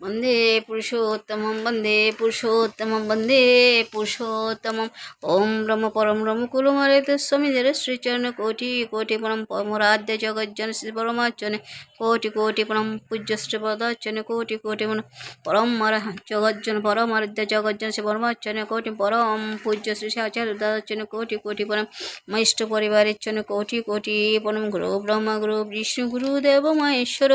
वन्दे पुरुषोत्तमं वन्दे पुरुषोत्तमं वन्दे पुरुषोत्तमं ॐ ब्रह्म परम ब्रह्म कुलमरे तस्मै जय श्रीचरण कोटि कोटि परम परमाराध्य जगज्जन श्री परमार्चने कोटि कोटि परम पूज्य श्री पदार्चने कोटि कोटि परम जगज्जन परमाराध्य जगज्जन श्री परमार्चने कोटि परम पूज्य श्री आचार्य दार्चने कोटि कोटि परम महेश परिवारेचने कोटि कोटि परम गुरु ब्रह्म गुरु विष्णु गुरुदेव महेश्वर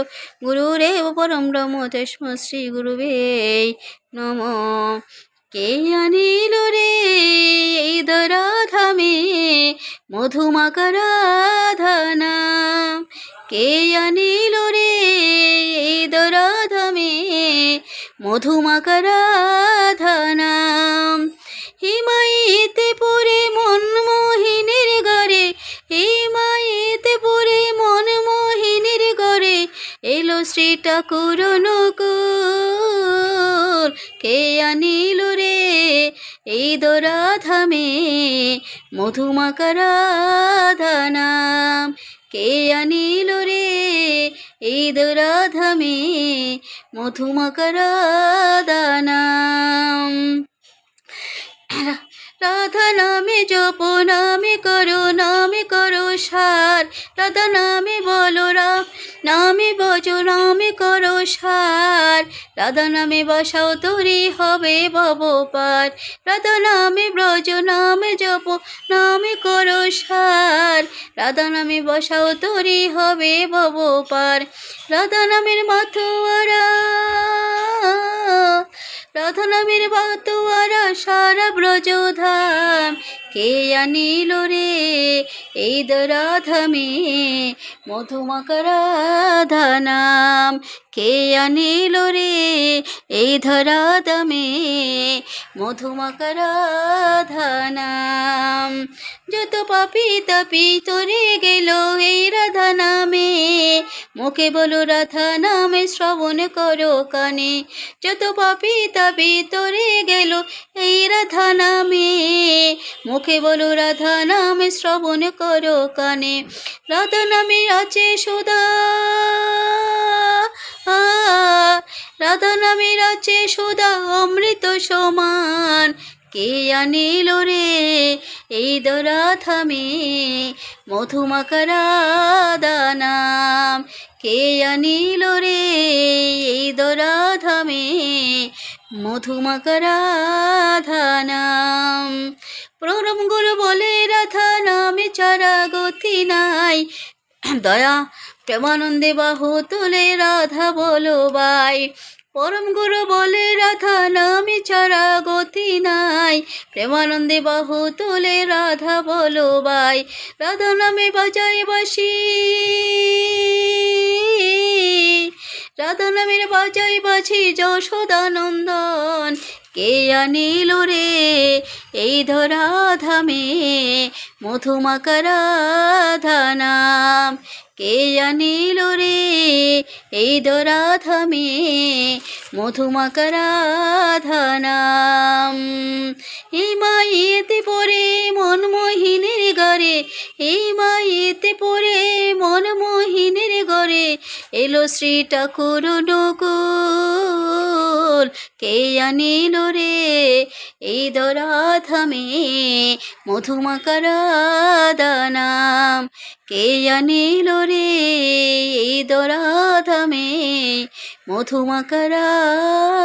गुरुरेव परम ब्रह्म तस्मै श्री गुरुवे नमः। কে আনিল রে এই ধরাধামে মধুমাখা রাধা নাম, কে আনিল রে এই ধরাধামে মধুমাখা রাধা নাম। হিমায়িতে পড়ে মন মোহিনীর ঘরে, হিমায়িতে পড়ে মন মোহিনীর ঘরে এলো শ্রী ঠাকুর অনুকূল, কে আনিল রে এই ধরাধামে মধুমাখা রাধা নাম, কে আনিল রে এই ধরাধামে মধুমাখা রাধা নাম। রাধা নামে জপ নামে করো সার, রাধা নামে বলো রাম নামে বজ নামে করো সার, রাধা নামে বসাও তরি হবে ভব পার, রাধা নামে ব্রজ নামে জপ নামে করো সার, রাধা নামে বসাও তরি হবে ভব পার। রাধা নামের মাথুয়ারা, রাধা নামের বাতুয়ারা সারা ব্রজধাম, কে আনিল রে এই ধরাধামে মধুমাখা রাধা নাম, কে আনিল রে এই ধরাধামে মধুমাখা রাধা নাম। যত পাপি তাপি তরে গেল এই রাধা নামে, মুখে বলো রাধা নামে শ্রবণ করো কানে, যত পাপি তাপি তরে গেল এই রাধা নামে, মুখে বলো রাধা নামে শ্রবণ করো কানে। রাধা নামে আছে সুধা, রাধা নামের আছে সুধা অমৃত সমান, কে আনিল রে এই ধরাধামে মধুমাখা রাধা নাম, কে আনিল রে এই ধরাধামে মধুমাখা রাধা নাম। পরম গুরু বলে রাধা নামে ছাড়া গতি নাই, দয়া প্রেমানন্দে বাহু তোলে রাধা বলো বাই। পরম গুরু বলে রাধা নামে ছাড়া গতি নাই, প্রেমানন্দে বাহু তোলে রাধা বলো বাই। রাধা নামে বাজাই বাঁশি, রাধা নামের বাজাই বাছি যশোদানন্দন, কে আনিল রে এই ধরাধামে মধুমাখা রাধা নাম, কে আনিল রে এই ধরাধামে মধুমাখা রাধা নাম। এই মায়েতে পড়ে মন মোহিনীর ঘরে, এই মায়েতে পড়ে মন মোহিনীর ঘরে এলো শ্রী ঠাকুর অনুকূল, কে আনিল রে এই ধরাধামে মধুমাখা রাধা নাম, কে আনিল রে এই ধরাধামে মধুমাখা রাধা